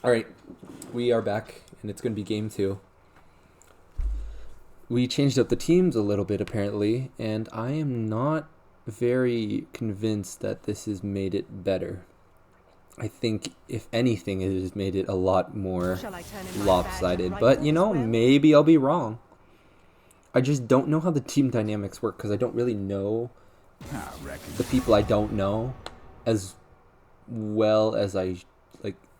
All right, we are back, and it's going to be game two. We changed up the teams a little bit, apparently, and I am not very convinced that this has made it better. I think, if anything, it has made it a lot more lopsided. But, maybe I'll be wrong. I just don't know how the team dynamics work, because I don't really know the people I don't know as well as I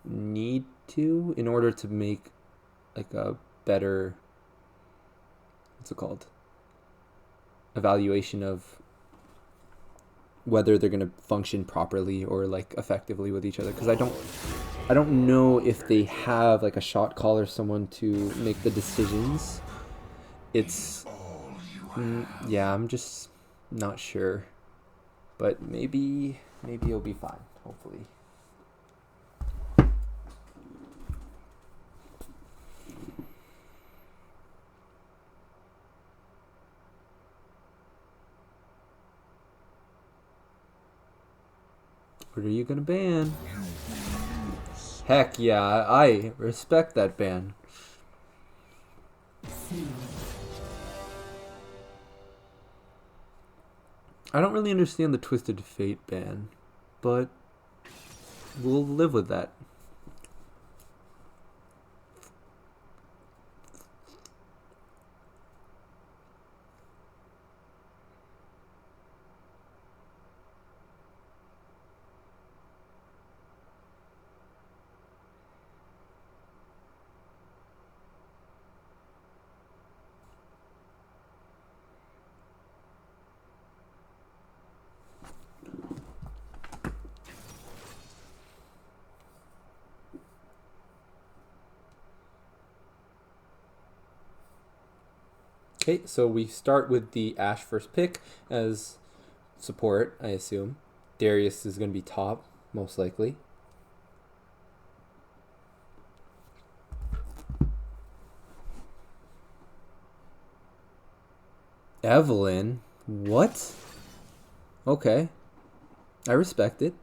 need to in order to make a better, what's it called, evaluation of whether they're going to function properly or effectively with each other, because I don't know if they have a shot caller, someone to make the decisions. It's yeah, I'm just not sure, but maybe it'll be fine, hopefully. What are you gonna ban? Heck yeah, I respect that ban. I don't really understand the Twisted Fate ban, but we'll live with that. Okay, so we start with the Ashe first pick as support, I assume. Darius is going to be top, most likely. Evelyn? What? Okay. I respect it.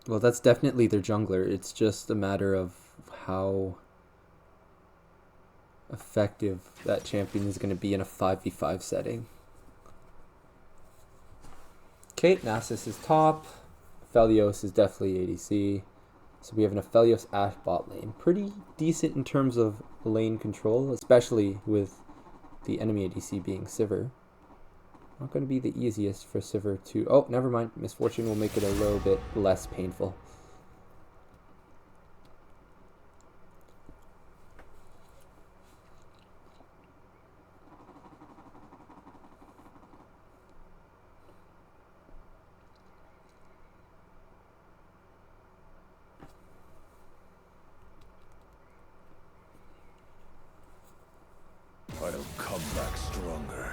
Well, that's definitely their jungler. It's just a matter of how effective that champion is going to be in a 5v5 setting. Okay, Nasus is top. Aphelios is definitely ADC. So we have an Aphelios Ashe bot lane. Pretty decent in terms of lane control, especially with the enemy ADC being Sivir. Not going to be the easiest for Sivir to... Oh, never mind. Misfortune will make it a little bit less painful. I'll come back stronger.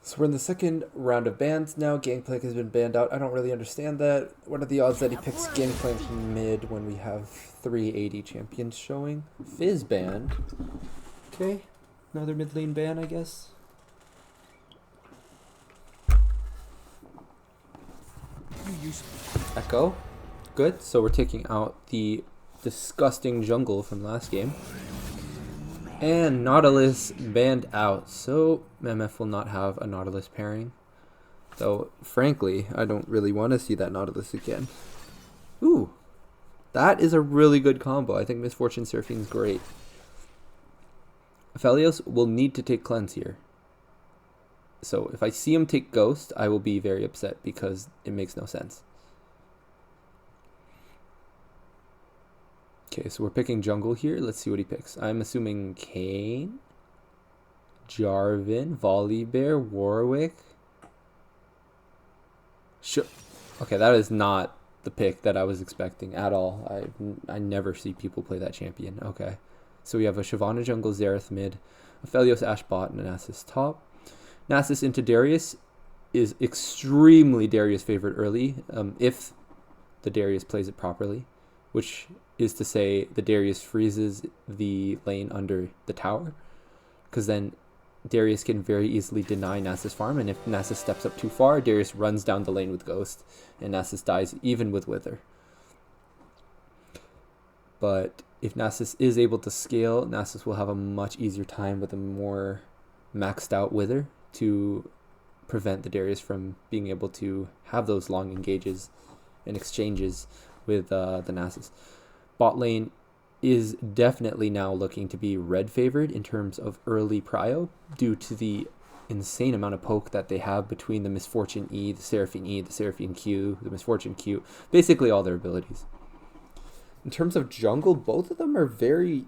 So we're in the second round of bans now. Gangplank has been banned out. I don't really understand that. What are the odds that he picks Gangplank mid when we have 380 champions showing? Fizz banned. Okay, another mid lane ban, I guess. Echo. Good. So we're taking out the disgusting jungle from last game. And Nautilus banned out. So MF will not have a Nautilus pairing. Though, frankly, I don't really want to see that Nautilus again. Ooh. That is a really good combo. I think Misfortune Surfing is great. Aphelios will need to take Cleanse here. So if I see him take Ghost, I will be very upset because it makes no sense. Okay, so we're picking jungle here. Let's see what he picks. I'm assuming Kayn, Jarvan, Volibear, Warwick. Sure. Okay, that is not the pick that I was expecting at all. I never see people play that champion. Okay, so we have a Shyvana jungle, Xerath mid, Aphelios Ashe bot, and a Nasus top. Nasus into Darius is extremely Darius favorite early, if the Darius plays it properly, which is to say the Darius freezes the lane under the tower, because then Darius can very easily deny Nasus farm, and if Nasus steps up too far, Darius runs down the lane with Ghost, and Nasus dies even with Wither. But if Nasus is able to scale, Nasus will have a much easier time with a more maxed out Wither to prevent the Darius from being able to have those long engages and exchanges with the Nasus. Bot lane is definitely now looking to be red favored in terms of early prio due to the insane amount of poke that they have between the Misfortune E, the Seraphine Q, the Misfortune Q, basically all their abilities. In terms of jungle, both of them are very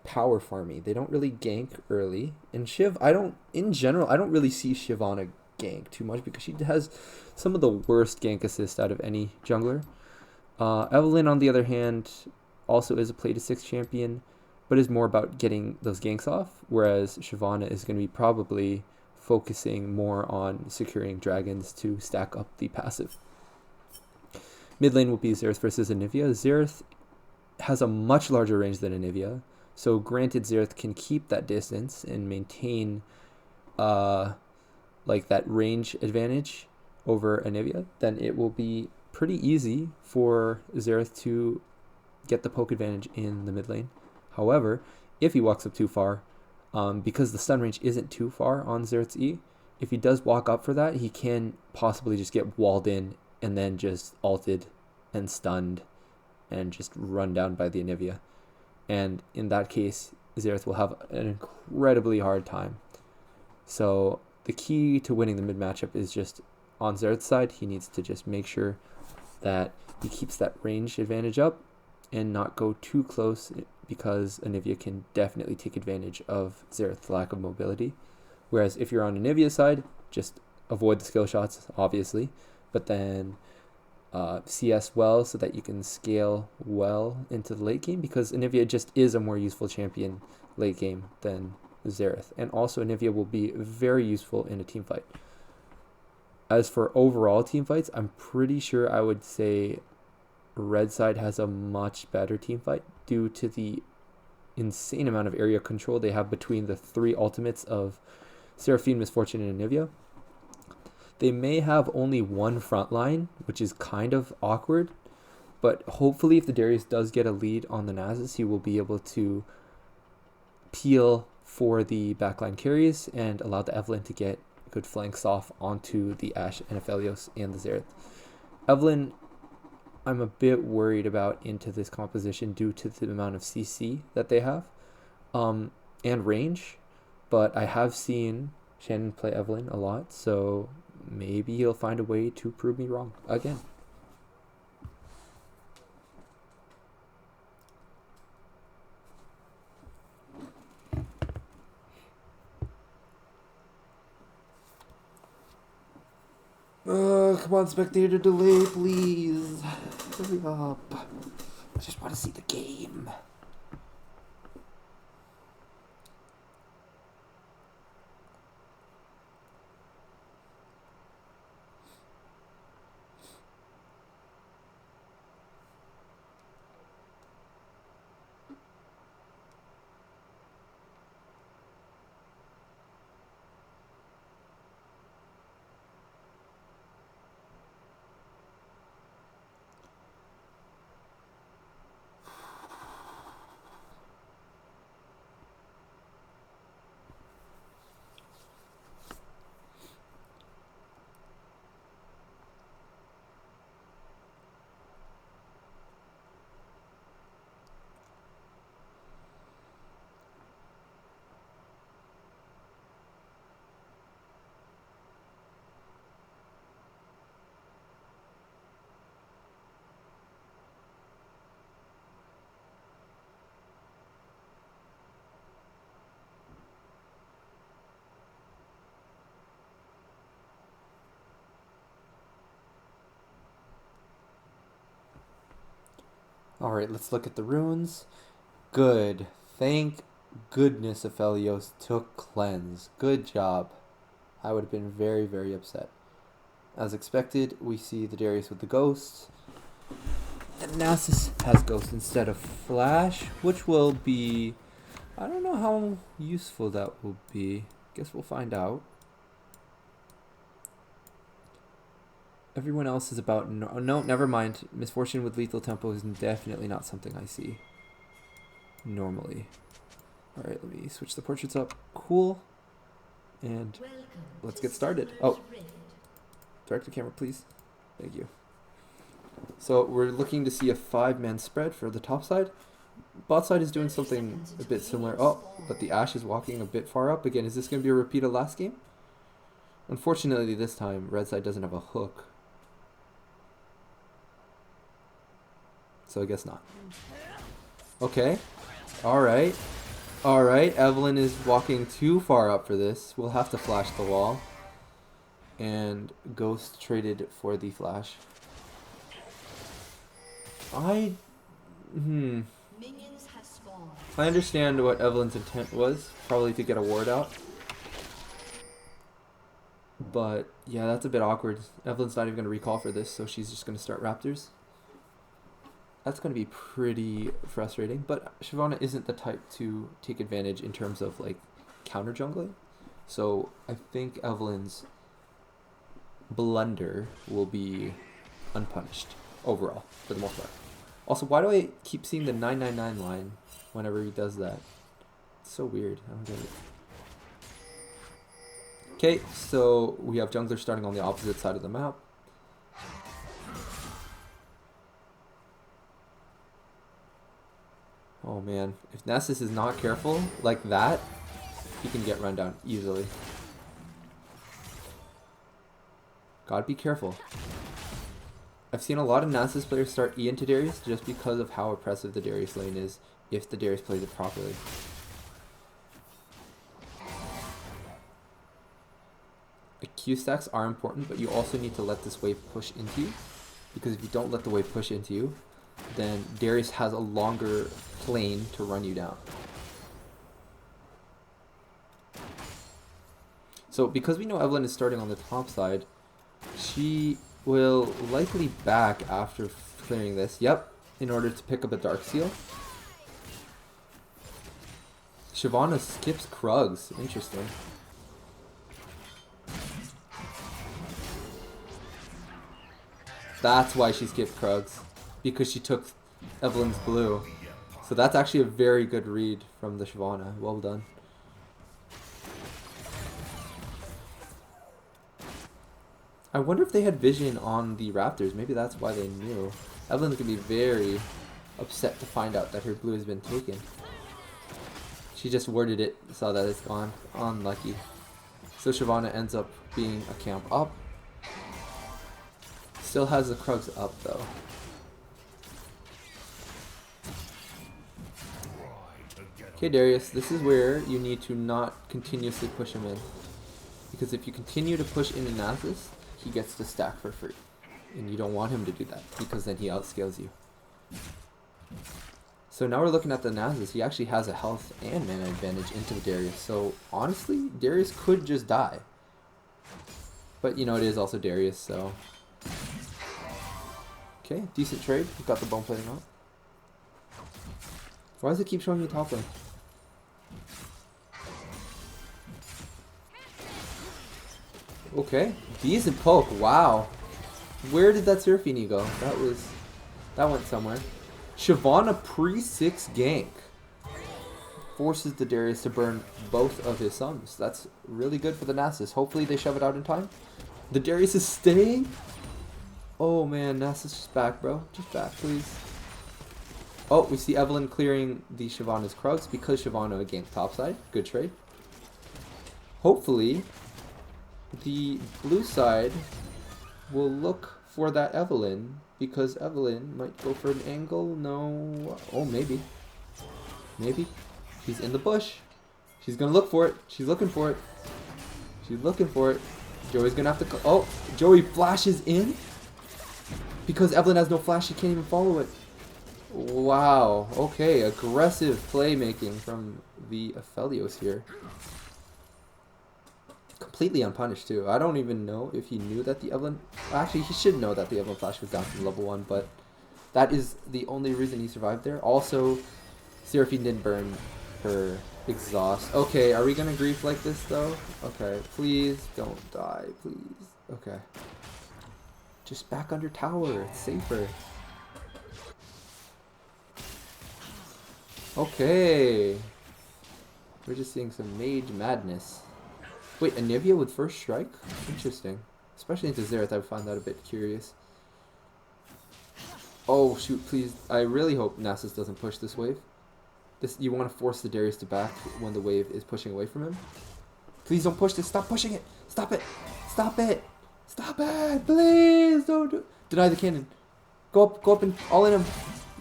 power farmy. They don't really gank early. And Shiv, I don't really see Shyvana gank too much because she has some of the worst gank assists out of any jungler. Evelynn, on the other hand, also is a play to 6 champion, but is more about getting those ganks off, whereas Shyvana is going to be probably focusing more on securing dragons to stack up the passive. Mid lane will be Xerath versus Anivia. Xerath has a much larger range than Anivia, so granted Xerath can keep that distance and maintain like that range advantage over Anivia, then it will be pretty easy for Xerath to get the poke advantage in the mid lane. However, if he walks up too far, because the stun range isn't too far on Xerath's E, if he does walk up for that, he can possibly just get walled in and then just ulted and stunned and just run down by the Anivia. And in that case, Xerath will have an incredibly hard time. So the key to winning the mid matchup is just on Xerath's side, he needs to just make sure that he keeps that range advantage up and not go too close, because Anivia can definitely take advantage of Xerath's lack of mobility. Whereas if you're on Anivia's side, just avoid the skill shots, obviously, but then CS well so that you can scale well into the late game, because Anivia just is a more useful champion late game than Xerath. And also Anivia will be very useful in a team fight. As for overall team fights, I'm pretty sure I would say red side has a much better team fight due to the insane amount of area control they have between the 3 ultimates of Seraphine, Misfortune, and Anivia. They may have only one front line, which is kind of awkward, but hopefully if the Darius does get a lead on the Nasus, he will be able to peel for the backline carries and allow the Evelynn to get good flanks off onto the Ashe and Aphelios and the Xerath. Evelynn, I'm a bit worried about into this composition due to the amount of CC that they have and range, but I have seen Shannon play Evelynn a lot, so maybe he'll find a way to prove me wrong again. Come on, spectator delay, please. Hurry up. I just want to see the game. Alright, let's look at the runes. Good. Thank goodness Aphelios took cleanse. Good job. I would have been very, very upset. As expected, we see the Darius with the ghost. And Nasus has Ghost instead of Flash, which will be... I don't know how useful that will be. Guess we'll find out. Everyone else is about... No, never mind. Misfortune with lethal tempo is definitely not something I see normally. Alright, let me switch the portraits up. Cool. And let's get started. Oh, direct the camera, please. Thank you. So we're looking to see a 5-man spread for the top side. Bot side is doing something a bit similar. Oh, but the Ashe is walking a bit far up. Again, is this going to be a repeat of last game? Unfortunately, this time, red side doesn't have a hook. So I guess not. Okay. Alright. Alright, Evelyn is walking too far up for this. We'll have to flash the wall. And Ghost traded for the flash. I understand what Evelyn's intent was. Probably to get a ward out. But, yeah, that's a bit awkward. Evelyn's not even going to recall for this, so she's just going to start Raptors. That's going to be pretty frustrating, but Shyvana isn't the type to take advantage in terms of like counter jungling. So I think Evelyn's blunder will be unpunished overall for the most part. Also, why do I keep seeing the 999 line whenever he does that? It's so weird. I don't get it. Okay, so we have jungler starting on the opposite side of the map. Oh man, if Nasus is not careful like that, he can get run down easily. Gotta be careful. I've seen a lot of Nasus players start E into Darius just because of how oppressive the Darius lane is if the Darius plays it properly. The Q stacks are important, but you also need to let this wave push into you, because if you don't let the wave push into you, then Darius has a longer plane to run you down. So because we know Evelyn is starting on the top side, she will likely back after clearing this. Yep, in order to pick up a Dark Seal. Shyvana skips Krugs. Interesting. That's why she skipped Krugs. Because she took Evelyn's blue. So that's actually a very good read from the Shyvana. Well done. I wonder if they had vision on the Raptors. Maybe that's why they knew. Evelyn's gonna be very upset to find out that her blue has been taken. She just worded it, saw that it's gone. Unlucky. So Shyvana ends up being a camp up. Still has the Krugs up though. Okay, Darius, this is where you need to not continuously push him in. Because if you continue to push into Nasus, he gets to stack for free. And you don't want him to do that, because then he outscales you. So now we're looking at the Nasus. He actually has a health and mana advantage into the Darius. So honestly, Darius could just die. But you know, it is also Darius, so... Okay, decent trade. We've got the bone plating out. Why does it keep showing me top lane? Okay, decent poke. Wow, where did that Seraphine go? That went somewhere. Shyvana pre-6 gank forces the Darius to burn both of his sums. That's really good for the Nasus. Hopefully they shove it out in time. The Darius is staying. Oh man, Nasus just back, bro. Just back, please. Oh, we see Evelyn clearing the Shyvana's Krugs because Shyvana ganked topside. Good trade. Hopefully, the blue side will look for that Evelyn because Evelyn might go for an angle. No. Oh, maybe. Maybe. She's in the bush. She's going to look for it. She's looking for it. She's looking for it. Joey's going to have to... Oh, Joey flashes in. Because Evelyn has no flash, she can't even follow it. Wow. Okay, aggressive playmaking from the Aphelios here. Completely unpunished too. I don't even know if he knew that the Evelyn... Actually, he should know that the Evelyn flash was down from level 1, but That is the only reason he survived there. Also, Seraphine didn't burn her exhaust. Okay, are we gonna grief like this though? Okay, please don't die, please. Okay. Just back under tower, it's safer. Okay. We're just seeing some mage madness. Wait, Anivia with first strike? Interesting. Especially into Xerath, I find that a bit curious. Oh shoot, please. I really hope Nasus doesn't push this wave. You want to force the Darius to back when the wave is pushing away from him. Please don't push this. Stop pushing it. Stop it. Stop it. Stop it. Please don't do. Deny the cannon. Go up and all in him.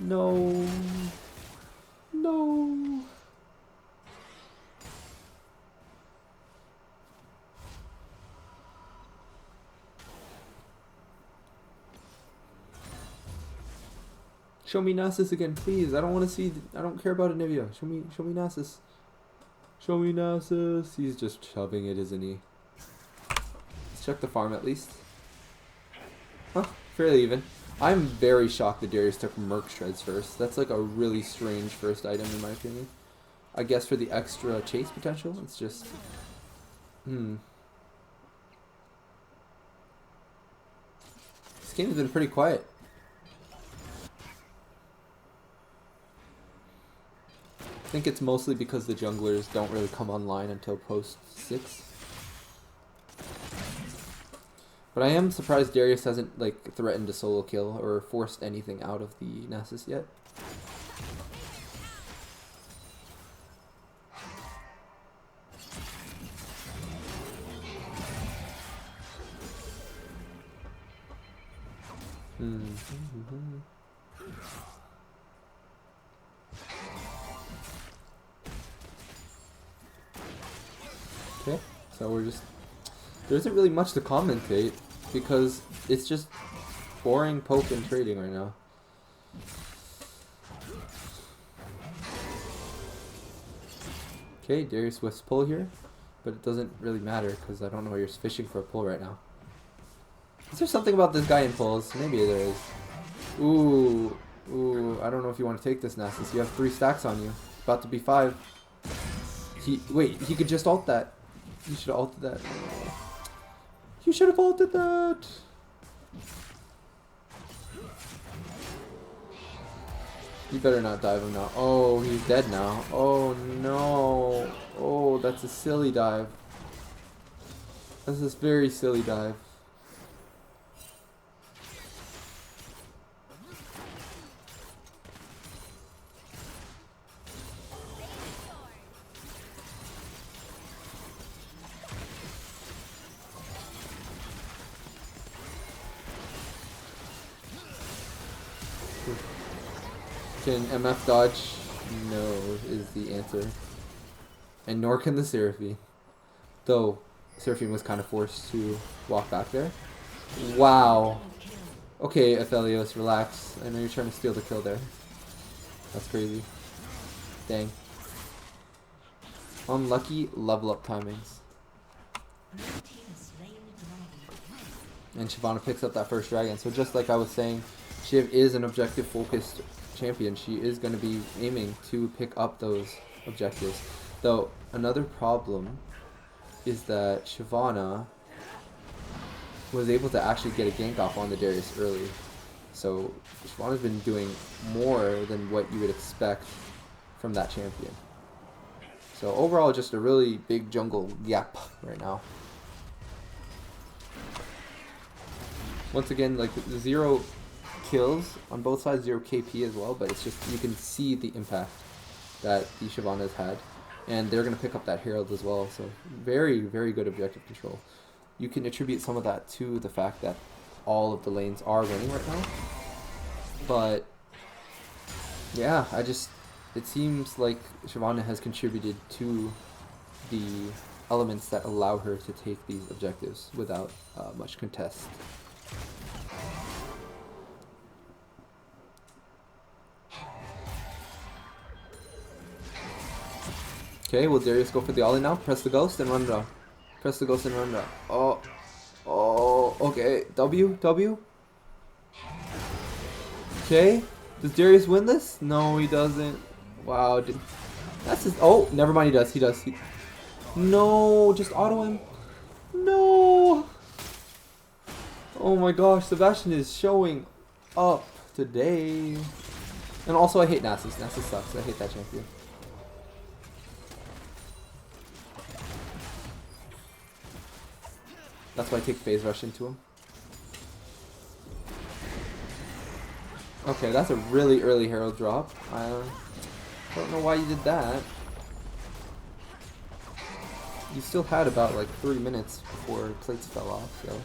No. No. Show me Nasus again, please. I don't want to see. I don't care about Anivia. Show me Nasus. Show me Nasus. He's just shoving it, isn't he? Let's check the farm at least. Huh? Fairly even. I'm very shocked that Darius took Merc Shreds first. That's like a really strange first item in my opinion. I guess for the extra chase potential, it's just. This game's been pretty quiet. I think it's mostly because the junglers don't really come online until post 6. But I am surprised Darius hasn't like threatened a solo kill or forced anything out of the Nasus yet. Okay, so we're just, there isn't really much to commentate because it's just boring poke and trading right now. Okay, Darius Swift's pull here, but it doesn't really matter because I don't know why you're fishing for a pull right now. Is there something about this guy in pulls? Maybe there is. Ooh, I don't know if you want to take this, Nasus. You have 3 stacks on you. About to be 5. Wait, he could just ult that. You should have ulted that. You should have ulted that. You better not dive him now. Oh, he's dead now. Oh no. Oh, that's a silly dive. That's a very silly dive. Can MF dodge? No, is the answer. And nor can the Seraphine. Though, Seraphine was kind of forced to walk back there. Wow. Okay, Aphelios, relax. I know you're trying to steal the kill there. That's crazy. Dang. Unlucky level up timings. And Shyvana picks up that first dragon. So just like I was saying, Shiv is an objective focused champion. She is going to be aiming to pick up those objectives. Though another problem is that Shyvana was able to actually get a gank off on the Darius early. So Shyvana's been doing more than what you would expect from that champion. So overall, just a really big jungle gap right now. Once again, like 0 kills on both sides, 0 KP as well, but it's just, you can see the impact that the Shyvana has had. And they're going to pick up that Herald as well, so very, very good objective control. You can attribute some of that to the fact that all of the lanes are winning right now. But, yeah, it seems like Shyvana has contributed to the elements that allow her to take these objectives without much contest. Okay, will Darius go for the all-in now? Press the ghost and run down. Press the ghost and run down. Oh, okay. W. Okay. Does Darius win this? No, he doesn't. Wow. That's his. Oh, never mind. He does. He does. No, just auto him. No. Oh my gosh, Sebastian is showing up today. And also, I hate Nasus. Nasus sucks. I hate that champion. That's why I take phase rush into him. Okay, that's a really early Herald drop. I don't know why you did that. You still had about like 3 minutes before plates fell off, so.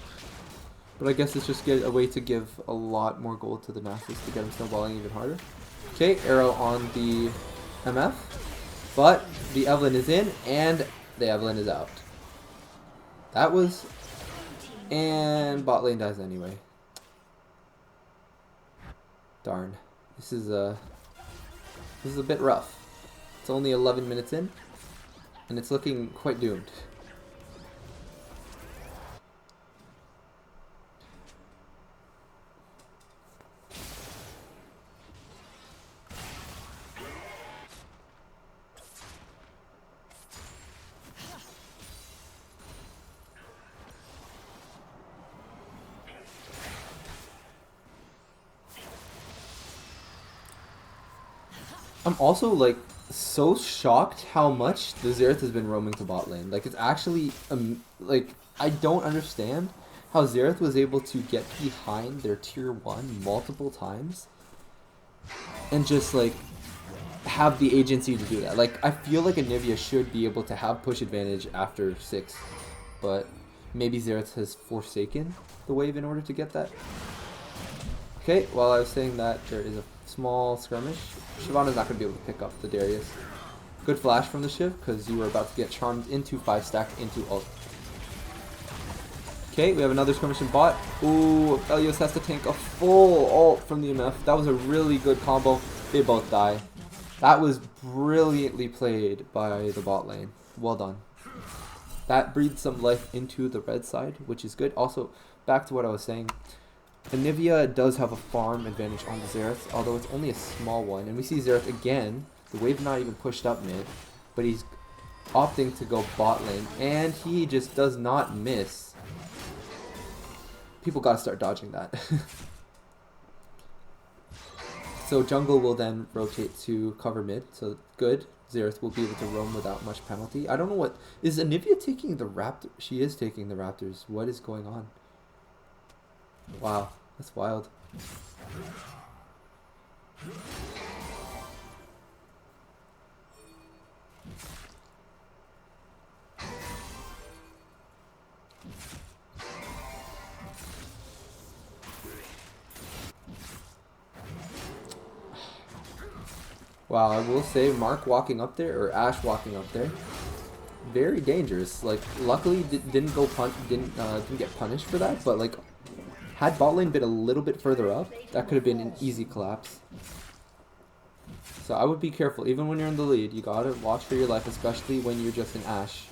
But I guess it's just a way to give a lot more gold to the Nasus to get him snowballing even harder. Okay, arrow on the MF. But the Evelyn is in, and the Evelyn is out. That was... And bot lane dies anyway. Darn. This is a bit rough. It's only 11 minutes in, and it's looking quite doomed. I'm also like so shocked how much the Xerath has been roaming to bot lane. Like it's actually like I don't understand how Xerath was able to get behind their tier 1 multiple times and just like have the agency to do that. Like I feel like Anivia should be able to have push advantage after 6, but maybe Xerath has forsaken the wave in order to get that. Okay, while I was saying that, there is a small skirmish. Shyvana's not going to be able to pick up the Darius. Good flash from the Shiv, because you were about to get charmed into 5-stack into ult. Okay, we have another skirmish in bot. Ooh, Elios has to tank a full ult from the MF. That was a really good combo. They both die. That was brilliantly played by the bot lane. Well done. That breathed some life into the red side, which is good. Also, back to what I was saying. Anivia does have a farm advantage on the Xerath, although it's only a small one. And we see Xerath again. The wave not even pushed up mid, but he's opting to go bot lane, and he just does not miss. People gotta start dodging that. So jungle will then rotate to cover mid, so good. Xerath will be able to roam without much penalty. I don't know what... Is Anivia taking the Raptor? She is taking the Raptors. What is going on? Wow, that's wild. Wow, I will say Mark walking up there, or Ashe walking up there, very dangerous. Like, luckily didn't get punished for that, but like, had bot lane been a little bit further up, that could have been an easy collapse. So I would be careful, even when you're in the lead. You gotta watch for your life, especially when you're just an Ashe.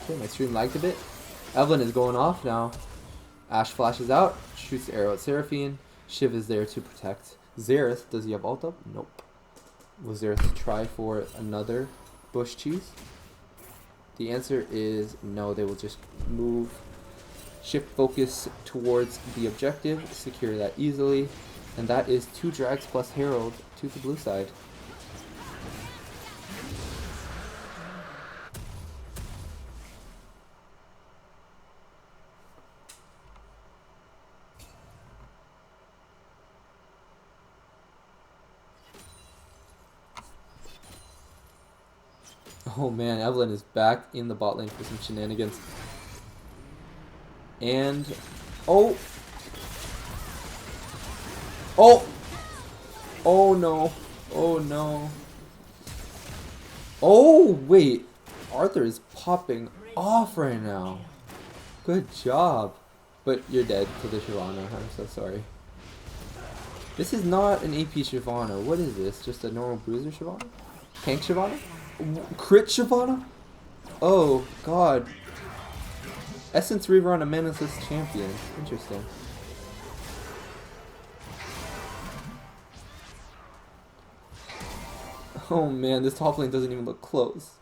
Okay, my stream lagged a bit. Evelyn is going off now. Ashe flashes out, shoots the arrow at Seraphine. Shiv is there to protect Xerath. Does he have ult up? Nope. Will Xerath try for another bush cheese? The answer is no. They will just move, shift focus towards the objective, secure that easily, and that is 2 drags plus Herald to the blue side. Oh man, Evelyn is back in the bot lane for some shenanigans. And... Oh! Oh! Oh no. Oh no. Oh, wait. Arthur is popping off right now. Good job. But you're dead to the Shyvana. I'm so sorry. This is not an AP Shyvana. What is this? Just a normal bruiser Shyvana? Tank Shyvana? Crit Shyvana? Oh, God. Essence Reaver on a Manaless champion. Interesting. Oh man, this top lane doesn't even look close.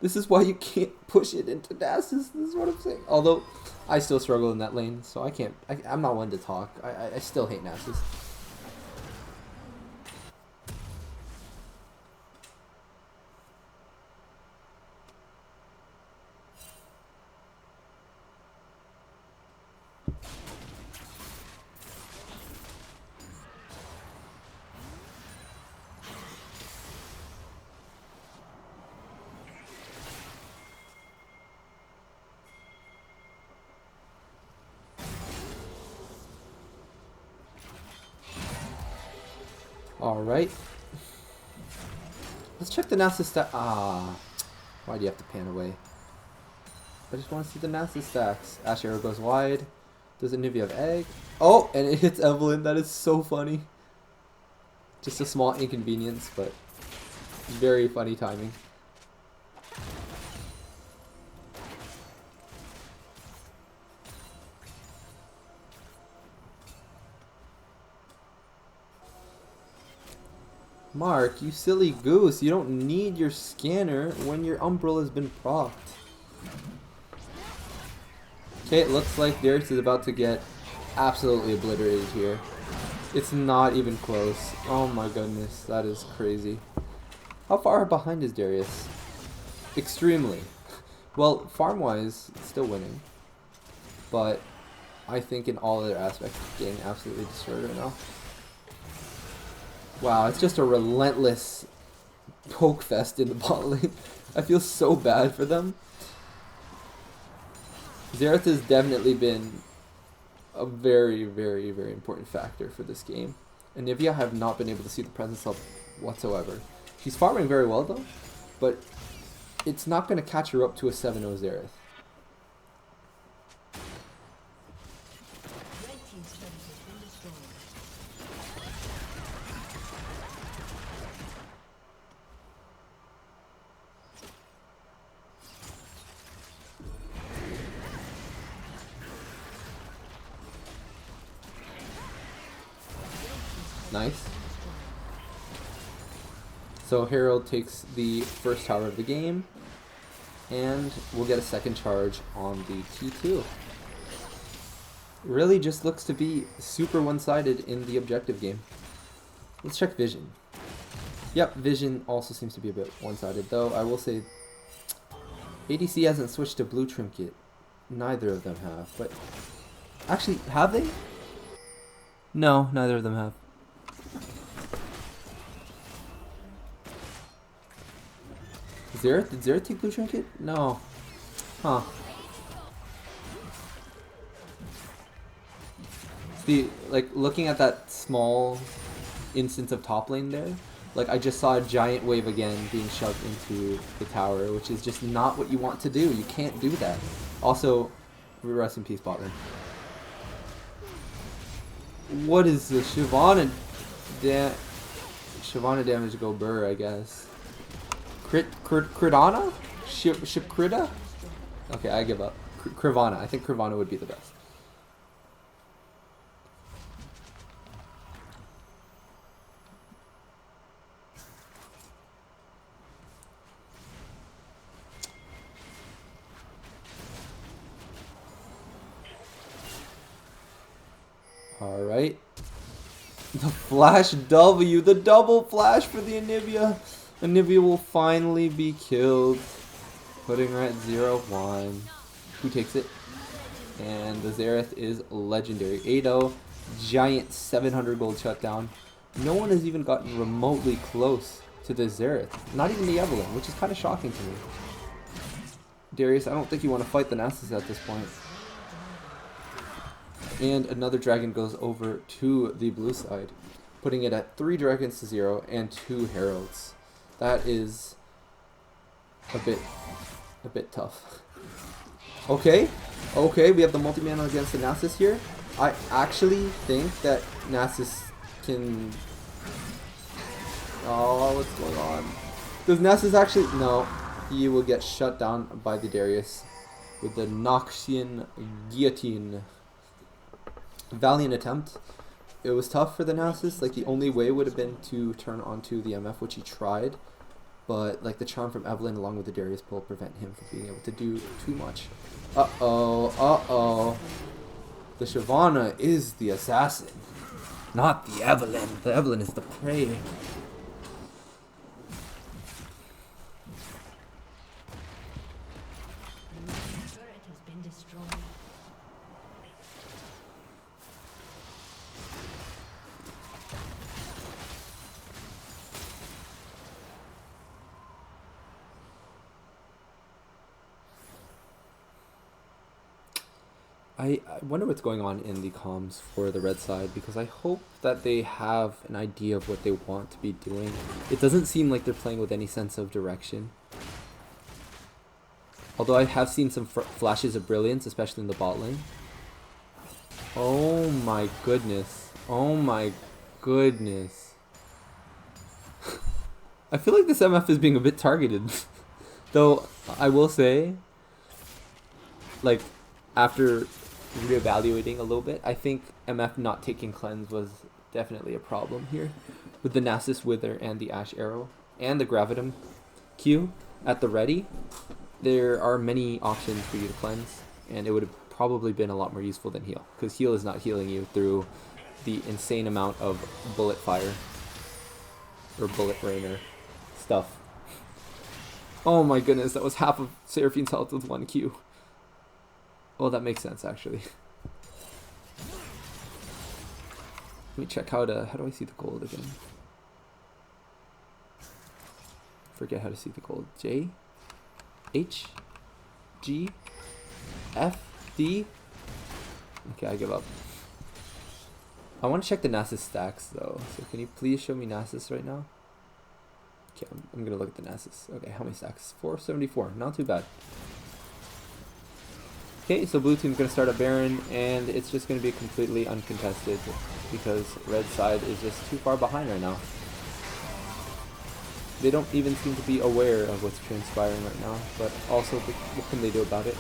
This is why you can't push it into Nasus. This is what I'm saying. Although, I still struggle in that lane, so I can't. I'm not one to talk. I still hate Nasus. Alright. Let's check the Nasus stat. Ah. Why do you have to pan away? I just want to see the Nasus stacks. Ash Arrow goes wide. Does Anivia have egg? Oh, and it hits Evelyn. That is so funny. Just a small inconvenience, but very funny timing. Mark, you silly goose. You don't need your scanner when your Umbrella's been procced. Okay, it looks like Darius is about to get absolutely obliterated here. It's not even close. Oh my goodness, that is crazy. How far behind is Darius? Extremely. Well, farm-wise, it's still winning. But I think in all other aspects, it's getting absolutely destroyed right now. Wow, it's just a relentless poke fest in the bot lane. I feel so bad for them. Xerath has definitely been a very, very, very important factor for this game. And Anivia have not been able to see the presence of whatsoever. She's farming very well though, but it's not going to catch her up to a 7-0 Xerath. Nice. So Herald takes the first tower of the game, and we'll get a second charge on the T2. Really just looks to be super one-sided in the objective game. Let's check Vision. Yep, Vision also seems to be a bit one-sided, though I will say ADC hasn't switched to Blue Trinket. Neither of them have, but actually, have they? No, neither of them have. Xerath? Did Xerath take Blue Trinket? No. Huh. See, like, looking at that small instance of top lane there, like, I just saw a giant wave again being shoved into the tower, which is just not what you want to do. You can't do that. Also, rest in peace, bot lane. What is this? Shyvana damage go burr, I guess. Cridana? Shiprida? Okay, I give up. Krivana. I think Krivana would be the best. Alright. The flash W. The double flash for the Anivia. Anivia will finally be killed. Putting her at 0-1. Who takes it? And the Xerath is legendary. 8-0. Giant 700 gold shutdown. No one has even gotten remotely close to the Xerath. Not even the Evelyn, which is kind of shocking to me. Darius, I don't think you want to fight the Nasus at this point. And another dragon goes over to the blue side, putting it at 3 dragons to 0 and 2 heralds. That is a bit tough. Okay, we have the multi-mana against the Nasus here. I actually think that Nasus can... Oh, what's going on? Does Nasus actually... No. he will get shut down by the Darius with the Noxian Guillotine. Valiant attempt. It was tough for the Nasus. Like, the only way would have been to turn onto the MF, which he tried. But, like, the charm from Evelyn along with the Darius pull prevent him from being able to do too much. Uh-oh, uh-oh. The Shyvana is the assassin, not the Evelyn. The Evelyn is the prey. I wonder what's going on in the comms for the red side, because I hope that they have an idea of what they want to be doing. It doesn't seem like they're playing with any sense of direction. Although I have seen some flashes of brilliance, especially in the bot lane. Oh my goodness. Oh my goodness. I feel like this MF is being a bit targeted. Though, I will say, like, after reevaluating a little bit, I think MF not taking cleanse was definitely a problem here. With the Nasus Wither and the Ash Arrow and the Gravitum Q at the ready, there are many options for you to cleanse, and it would have probably been a lot more useful than heal, because heal is not healing you through the insane amount of bullet fire or bullet rainer stuff. Oh my goodness, that was half of Seraphine's health with 1 Q. Well, that makes sense, actually. Let me check how do I see the gold again? Forget how to see the gold. J? H? G? F? D? Okay, I give up. I want to check the Nasus stacks, though. So can you please show me Nasus right now? Okay, I'm going to look at the Nasus. Okay, how many stacks? 474. Not too bad. Okay, so blue team's going to start a Baron, and it's just going to be completely uncontested because red side is just too far behind right now. They don't even seem to be aware of what's transpiring right now, but also what can they do about it?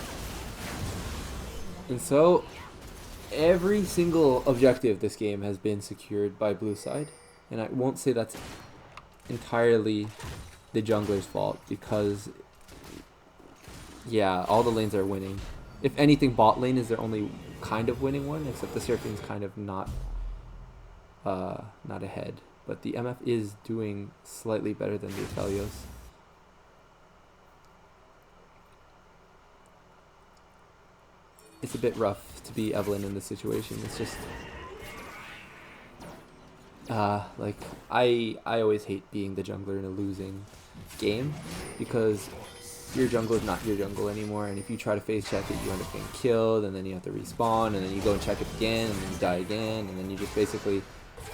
And so, every single objective this game has been secured by blue side, and I won't say that's entirely the jungler's fault, because, yeah, all the lanes are winning. If anything, bot lane is their only kind of winning one, except the Seraphine's kind of not ahead. But the MF is doing slightly better than the Aphelios. It's a bit rough to be Evelyn in this situation. It's just like I always hate being the jungler in a losing game, because your jungle is not your jungle anymore, and if you try to face check it, you end up getting killed, and then you have to respawn, and then you go and check it again, and then you die again, and then you just basically,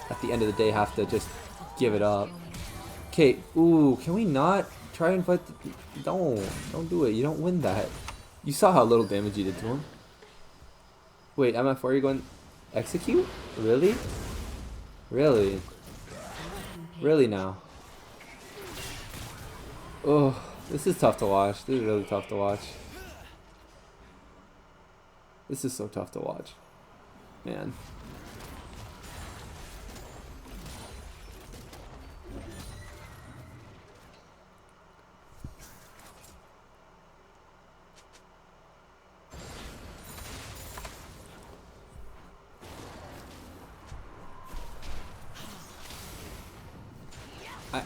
at the end of the day, have to just give it up. Okay, ooh, can we not try and fight the... Don't do it, you don't win that. You saw how little damage you did to him. Wait, MF, where are you going? Execute? Really? Really? Really now? Oh. This is tough to watch. This is really tough to watch. This is so tough to watch. Man.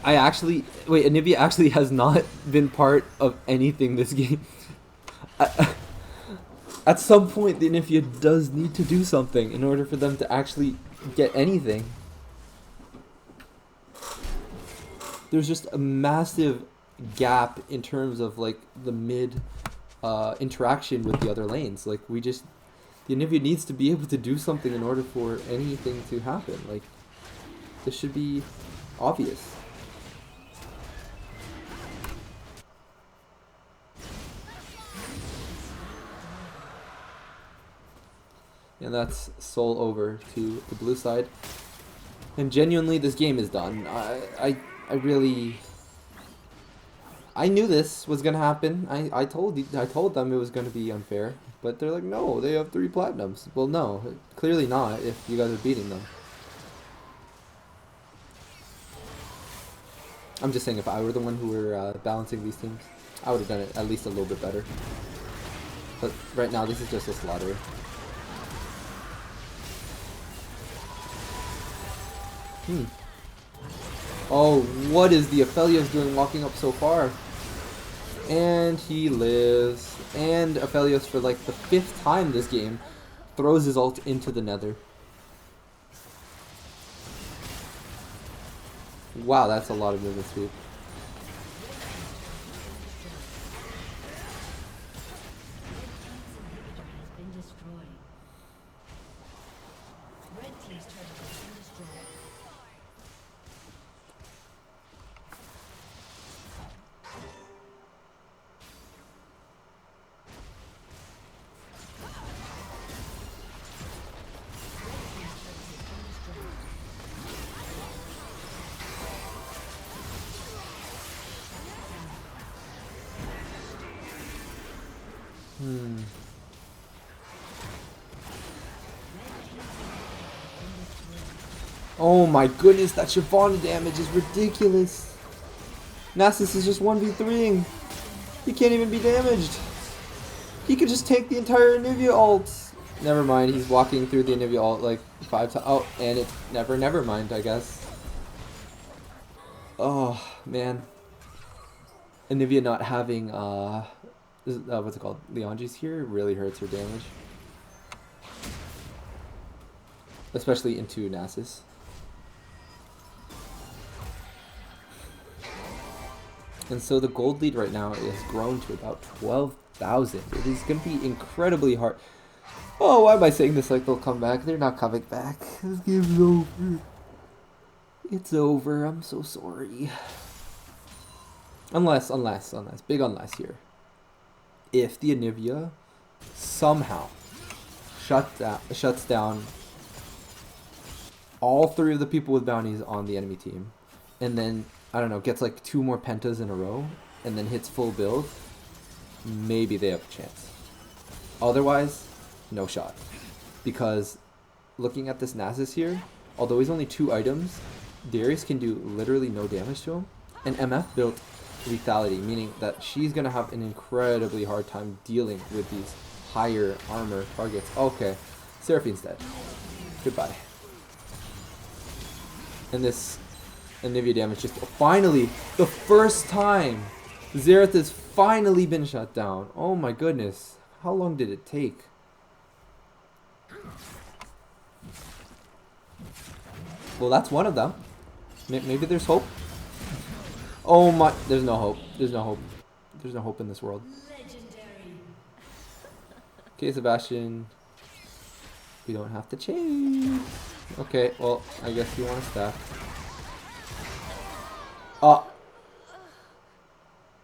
I actually... Wait, Anivia actually has not been part of anything this game. At some point, the Anivia does need to do something in order for them to actually get anything. There's just a massive gap in terms of, like, the mid interaction with the other lanes. Like, we just... The Anivia needs to be able to do something in order for anything to happen. Like, this should be obvious. And that's soul over to the blue side. And genuinely, this game is done. I really... I knew this was gonna happen. I told them it was gonna be unfair, but they're like, no, they have 3 platinums. Well, no, clearly not. If you guys are beating them, I'm just saying if I were the one who were balancing these teams, I would have done it at least a little bit better. But right now, this is just a slaughter. Oh, what is the Aphelios doing walking up so far? And he lives. And Aphelios, for like the 5th time this game, throws his ult into the nether. Wow, that's a lot of movement speed. Oh my goodness, that Shyvana damage is ridiculous. Nasus is just 1v3ing. He can't even be damaged. He could just take the entire Anivia ult. Never mind, he's walking through the Anivia ult like 5 times. Oh, and it never mind, I guess. Oh, man. Anivia not having, what's it called? Leonji's here really hurts her damage. Especially into Nasus. And so the gold lead right now is grown to about 12,000. It is going to be incredibly hard. Oh, why am I saying this like they'll come back? They're not coming back. This game's over. It's over. I'm so sorry. Unless, big unless here. If the Anivia somehow shuts down all 3 of the people with bounties on the enemy team, and then, I don't know, gets like 2 more pentas in a row, and then hits full build, maybe they have a chance. Otherwise, no shot. Because looking at this Nasus here, although he's only 2 items, Darius can do literally no damage to him. And MF built lethality, meaning that she's going to have an incredibly hard time dealing with these higher armor targets. Okay, Seraphine's dead. Goodbye. And this Anivia damage just finally, the first time, Xerath has finally been shut down. Oh my goodness. How long did it take? Well, that's one of them. Maybe there's hope. Oh my, there's no hope. There's no hope. There's no hope in this world. Okay, Sebastian. We don't have to change. Okay, well, I guess you want to stack.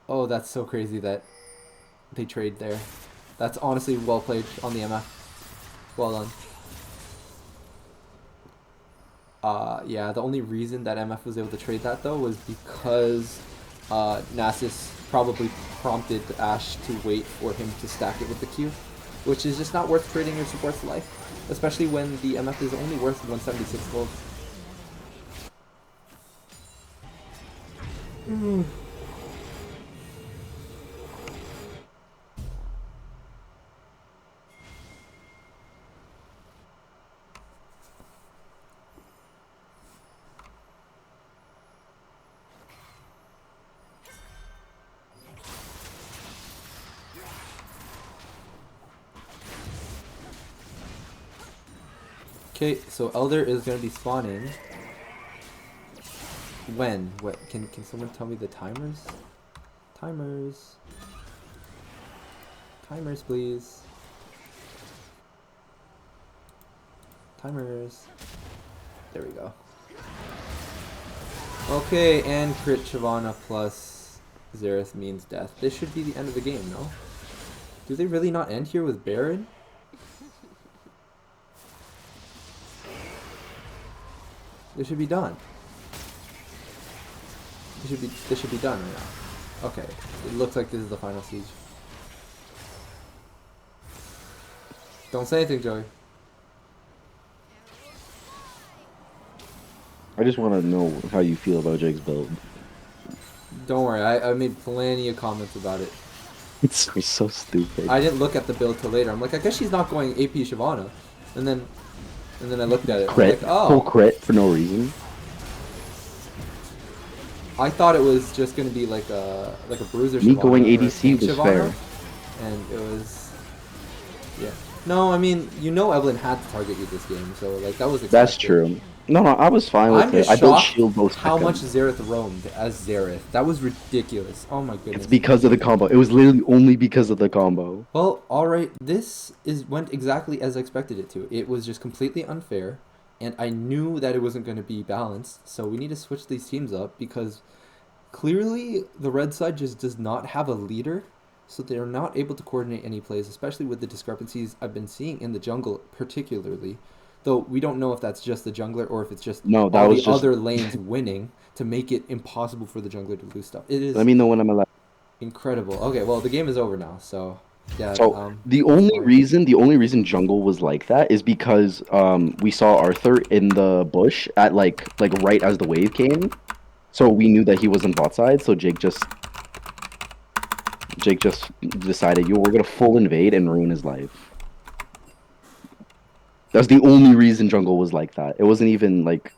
Oh, that's so crazy that they trade there. That's honestly well played on the MF. Well done. Yeah, the only reason that MF was able to trade that though was because Nasus probably prompted Ashe to wait for him to stack it with the Q, which is just not worth trading your support's life, especially when the MF is only worth 176 gold. Okay, so Elder is going to be spawning. When? What? Can someone tell me the timers? Timers. Timers, please. Timers. There we go. Okay, and crit Shyvana plus Xerath means death. This should be the end of the game, no? Do they really not end here with Baron? This should be done. This should be done right now. Okay, it looks like this is the final siege. Don't say anything, Joey. I just want to know how you feel about Jake's build. Don't worry, I made plenty of comments about it. It's so stupid. I didn't look at the build till later. I'm like, I guess she's not going AP Shyvana. And then I looked at it. Crit. I'm like, Full oh. crit for no reason. I thought it was just gonna be like a bruiser. Me Shyvana going or a ADC tank was Shyvana, fair. and it was, yeah. No, I mean, you know, Evelyn had to target you this game, so like that was expected. That's true. No, I was fine with I'm it. just I built shocked shield both how much seconds. Xerath roamed as Xerath. That was ridiculous. Oh my goodness. It's because of the combo. It was literally only because of the combo. Well, all right. This went exactly as I expected it to. It was just completely unfair, and I knew that it wasn't going to be balanced. So we need to switch these teams up because clearly the red side just does not have a leader, so they're not able to coordinate any plays, especially with the discrepancies I've been seeing in the jungle, particularly. Though we don't know if that's just the jungler or if it's just No, that all was the just. other lanes winning to make it impossible for the jungler to lose stuff. It Let is me know when I'm allowed. incredible. Okay, well the game is over now, so yeah. So the only reason jungle was like that is because we saw Arthur in the bush at like right as the wave came, so we knew that he was on bot side. So Jake just decided, yo, we're gonna full invade and ruin his life. That's the only reason jungle was like that. It wasn't even like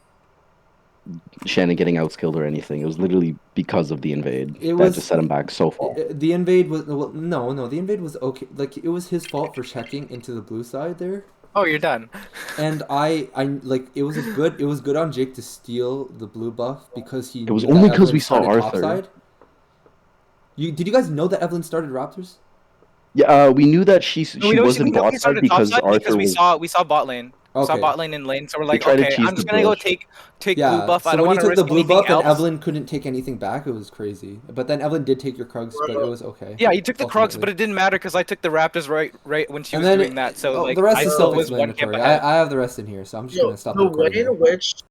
Shannon getting outskilled or anything. It was literally because of the invade It that was just set him back so far. the invade was well, no, the invade was okay. Like it was his fault for checking into the blue side there. Oh, you're done. And I like it was good on Jake to steal the blue buff because he It was knew only that because Evelyn we saw started Arthur. topside. Did you guys know that Evelyn started Raptors? Yeah, we knew that she We know wasn't we know bot he side started because topside Arthur because was. we saw bot lane. We saw Okay. bot lane and lane, so we're They like, tried to okay, cheese I'm the just gonna go bush. take blue Yeah. buff. I So don't when want you to took the risk blue anything buff and else. Evelyn couldn't take anything back, it was crazy. But then Evelyn did take your Krugs, but it was okay. Yeah, you took the Krugs, ultimately. but it didn't matter because I took the Raptors right when she And was then doing that. So like the rest I is still was one camp self-explanatory. ahead. I have the rest in here, so I'm just Yo, gonna stop the the way recording in now. which